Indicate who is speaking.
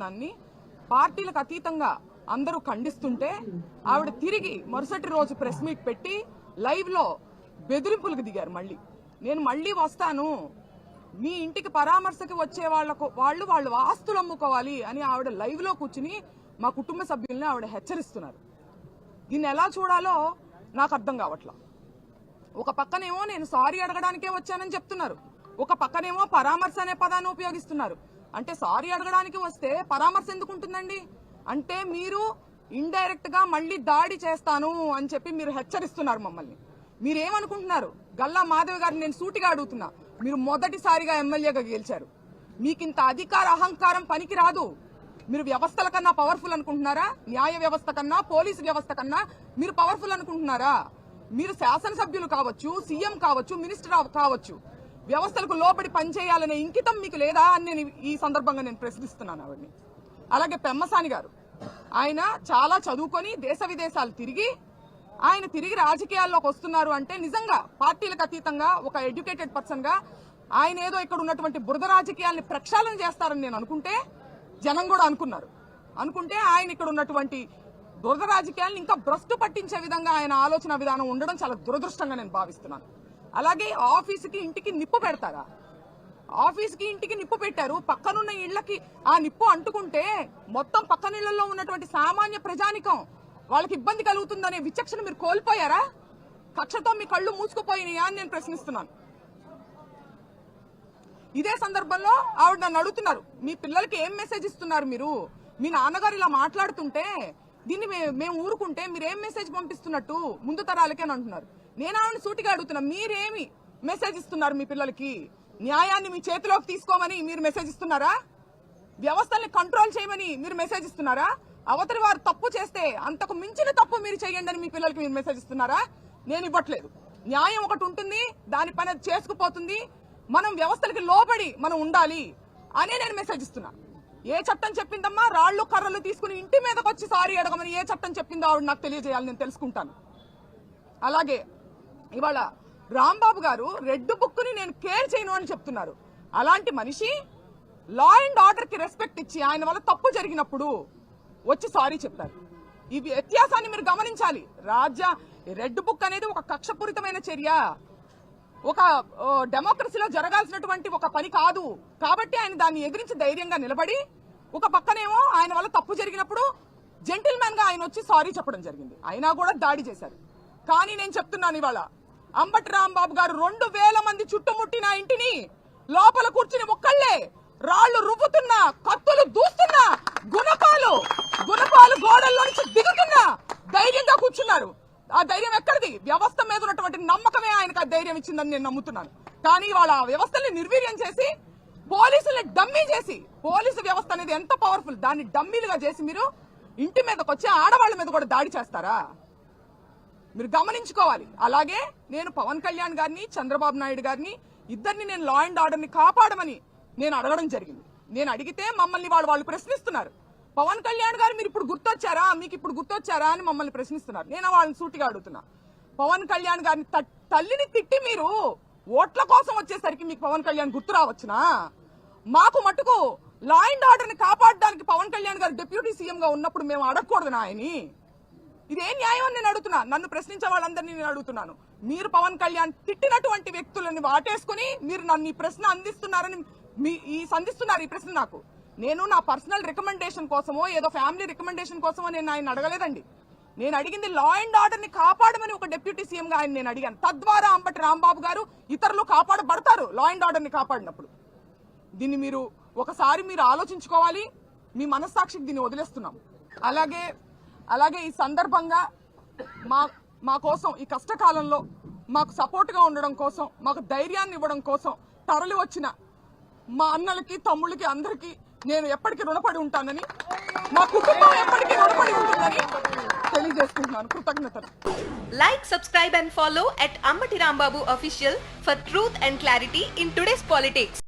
Speaker 1: విధానాన్ని పార్టీలకు అతీతంగా అందరూ ఖండిస్తుంటే ఆవిడ తిరిగి మరుసటి రోజు ప్రెస్ మీట్ పెట్టి లైవ్ లో బెదిరింపులకు దిగారు. నేను మళ్ళీ వస్తాను, మీ ఇంటికి పరామర్శకి వచ్చే వాళ్ళు ఆస్తులు అమ్ముకోవాలి అని ఆవిడ లైవ్ లో కూర్చుని మా కుటుంబ సభ్యుల్ని ఆవిడ హెచ్చరిస్తున్నారు. దీన్ని ఎలా చూడాలో నాకు అర్థం కావట్లా. ఒక పక్కనేమో నేను సారీ అడగడానికే వచ్చానని చెప్తున్నారు, ఒక పక్కనేమో పరామర్శ అనే పదాన్ని ఉపయోగిస్తున్నారు. అంటే సారీ అడగడానికి వస్తే పరామర్శ ఎందుకు ఉంటుందండి? అంటే మీరు ఇండైరెక్ట్ గా మళ్ళీ దాడి చేస్తాను అని చెప్పి మీరు హెచ్చరిస్తున్నారు మమ్మల్ని. మీరేమనుకుంటున్నారు? గల్లా మాధవ్ గారిని నేను సూటిగా అడుగుతున్నా, మీరు మొదటిసారిగా ఎమ్మెల్యేగా గెలిచారు, మీకింత అధికార అహంకారం పనికి రాదు. మీరు వ్యవస్థల కన్నా పవర్ఫుల్ అనుకుంటున్నారా? న్యాయ వ్యవస్థ కన్నా, పోలీసు వ్యవస్థ కన్నా మీరు పవర్ఫుల్ అనుకుంటున్నారా? మీరు శాసనసభ్యులు కావచ్చు, సీఎం కావచ్చు, మినిస్టర్ కావచ్చు, వ్యవస్థలకు లోబడి పనిచేయాలనే ఇంకితం మీకు లేదా అని నేను ఈ సందర్భంగా నేను ప్రశ్నిస్తున్నాను ఆవిడ్ని. అలాగే పెమ్మసాని గారు, ఆయన చాలా చదువుకొని దేశ విదేశాలు తిరిగి ఆయన తిరిగి రాజకీయాల్లోకి వస్తున్నారు అంటే నిజంగా పార్టీలకు అతీతంగా ఒక ఎడ్యుకేటెడ్ పర్సన్ గా ఆయన ఏదో ఇక్కడ ఉన్నటువంటి బురద రాజకీయాల్ని ప్రక్షాళన చేస్తారని నేను అనుకుంటే, జనం కూడా అనుకుంటే ఆయన ఇక్కడ ఉన్నటువంటి బురద రాజకీయాలను ఇంకా భ్రష్టు పట్టించే విధంగా ఆయన ఆలోచన విధానం ఉండడం చాలా దురదృష్టంగా నేను భావిస్తున్నాను. అలాగే ఆఫీసుకి ఇంటికి నిప్పు పెడతారా? ఆఫీస్కి ఇంటికి నిప్పు పెట్టారు, పక్కనున్న ఇళ్లకి ఆ నిప్పు అంటుకుంటే మొత్తం పక్కనిళ్లలో ఉన్నటువంటి సామాన్య ప్రజానికం వాళ్ళకి ఇబ్బంది కలుగుతుందనే విచక్షణ మీరు కోల్పోయారా? కక్షతో మీ కళ్ళు మూసుకుపోయినాయా అని నేను ప్రశ్నిస్తున్నాను. ఇదే సందర్భంలో ఆవిడ నన్ను అడుగుతున్నారు, మీ పిల్లలకి ఏం మెసేజ్ ఇస్తున్నారు మీరు? మీ నాన్నగారు ఇలా మాట్లాడుతుంటే దీన్ని మేము ఊరుకుంటే మీరేం మెసేజ్ పంపిస్తున్నట్టు ముందు తరాలకే అని అంటున్నారు. నేను ఆవిడని సూటిగా అడుగుతున్నా, మీరేమి మెసేజ్ ఇస్తున్నారు మీ పిల్లలకి? న్యాయాన్ని మీ చేతిలోకి తీసుకోమని మీరు మెసేజ్ ఇస్తున్నారా? వ్యవస్థల్ని కంట్రోల్ చేయమని మీరు మెసేజ్ ఇస్తున్నారా? అవతలి వారు తప్పు చేస్తే అంతకు మించిన తప్పు మీరు చేయండి అని మీ పిల్లలకి మీరు మెసేజ్ ఇస్తున్నారా? నేను ఇవ్వట్లేదు. న్యాయం ఒకటి ఉంటుంది, దాని పని చేసుకుపోతుంది, మనం వ్యవస్థలకి లోబడి మనం ఉండాలి అనే నేను మెసేజ్ ఇస్తున్నా. ఏ చట్టం చెప్పిందమ్మా రాళ్లు కర్రలు తీసుకుని ఇంటి మీదకి వచ్చి సారీ అడగమని ఏ చట్టం చెప్పిందో ఆవిడ నాకు తెలియజేయాలి, నేను తెలుసుకుంటాను. అలాగే ఇవాళ రాంబాబు గారు రెడ్ బుక్ ని నేను కేర్ చేయను అని చెప్తున్నారు. అలాంటి మనిషి లా అండ్ ఆర్డర్ కి రెస్పెక్ట్ ఇచ్చి ఆయన వల్ల తప్పు జరిగినప్పుడు వచ్చి సారీ చెప్పారు. ఈ వ్యత్యాసాన్ని మీరు గమనించాలి. రెడ్ బుక్ అనేది ఒక కక్షపూరితమైన చర్య, ఒక డెమోక్రసీలో జరగాల్సినటువంటి ఒక పని కాదు. కాబట్టి ఆయన దాన్ని ఎదిరించి ధైర్యంగా నిలబడి, ఒక పక్కనేమో ఆయన వల్ల తప్పు జరిగినప్పుడు జెంటిల్మెన్ గా ఆయన వచ్చి సారీ చెప్పడం జరిగింది. అయినా కూడా దాడి చేశారు. కానీ నేను చెప్తున్నాను, ఇవాళ అంబటి రాంబాబు గారు 2000 మంది చుట్టుముట్టిన ఇంటిని లోపల కూర్చుని ఒక్కళ్లే రాళ్లు రువ్వుతున్నా, కత్తులు దూస్తున్నా, గుణపాలు గోడల్లో నుంచి దిగుతున్నా ధైర్యంగా కూర్చున్నారు. ఆ ధైర్యం ఎక్కడిది? వ్యవస్థ మీద ఉన్నటువంటి నమ్మకమే ఆయనకు ఆ ధైర్యం ఇచ్చిందని నేను నమ్ముతున్నాను. కానీ వాళ్ళ వ్యవస్థల్ని నిర్వీర్యం చేసి, పోలీసుల్ని డమ్మీ చేసి, పోలీసు వ్యవస్థ అనేది ఎంత పవర్ఫుల్, దాన్ని డమ్మీలుగా చేసి మీరు ఇంటి మీదకి వచ్చి ఆడవాళ్ల మీద కూడా దాడి చేస్తారా? మీరు గమనించుకోవాలి. అలాగే నేను పవన్ కళ్యాణ్ గారిని, చంద్రబాబు నాయుడు గారిని ఇద్దరిని నేను లా అండ్ ఆర్డర్ ని కాపాడమని నేను అడగడం జరిగింది. నేను అడిగితే మమ్మల్ని వాళ్ళు ప్రశ్నిస్తున్నారు. పవన్ కళ్యాణ్ గారు మీరు ఇప్పుడు గుర్తొచ్చారా, మీకు ఇప్పుడు గుర్తొచ్చారా అని మమ్మల్ని ప్రశ్నిస్తున్నారు. నేను వాళ్ళని సూటిగా అడుగుతున్నా, పవన్ కళ్యాణ్ గారిని తల్లిని తిట్టి మీరు ఓట్ల కోసం వచ్చేసరికి మీకు పవన్ కళ్యాణ్ గుర్తు రావచ్చునా? మాకు మటుకు లా అండ్ ఆర్డర్ ని కాపాడడానికి పవన్ కళ్యాణ్ గారు డిప్యూటీ సీఎం గా ఉన్నప్పుడు మేము అడగకూడదు ఆయన్ని? ఇదే న్యాయం అని నేను అడుగుతున్నా. నన్ను ప్రశ్నించే వాళ్ళందరినీ నేను అడుగుతున్నాను. మీరు పవన్ కళ్యాణ్ తిట్టినటువంటి వ్యక్తులని వాటేసుకుని మీరు నన్ను ఈ ప్రశ్న అందిస్తున్నారని సంధిస్తున్నారు ఈ ప్రశ్న నాకు. నేను నా పర్సనల్ రికమెండేషన్ కోసమో ఏదో ఫ్యామిలీ రికమెండేషన్ కోసమో నేను ఆయన అడగలేదండి. నేను అడిగింది లా అండ్ ఆర్డర్ ని కాపాడమని ఒక డిప్యూటీ సీఎం గా ఆయన నేను అడిగాను. తద్వారా అంబటి రాంబాబు గారు ఇతరులు కాపాడబడతారు లా అండ్ ఆర్డర్ ని కాపాడినప్పుడు. దీన్ని మీరు ఒకసారి మీరు ఆలోచించుకోవాలి. మీ మనస్సాక్షికి దీన్ని వదిలేస్తున్నాం. అలాగే ఈ సందర్భంగా మా కోసం ఈ కష్టకాలంలో మాకు సపోర్ట్ గా ఉండడం కోసం, మాకు ధైర్యాన్ని ఇవ్వడం కోసం తరలి వచ్చిన మా అన్నలకి, తమ్ముళ్ళకి అందరికీ నేను ఎప్పటికీ రుణపడి ఉంటానని, మా కుటుంబం ఎప్పటికీ రుణపడి ఉంటుందని తెలియజేసుకుంటున్నాను. కృతజ్ఞతలు.
Speaker 2: Like, subscribe and follow at Ambati Rambabu Official for truth and clarity in today's politics.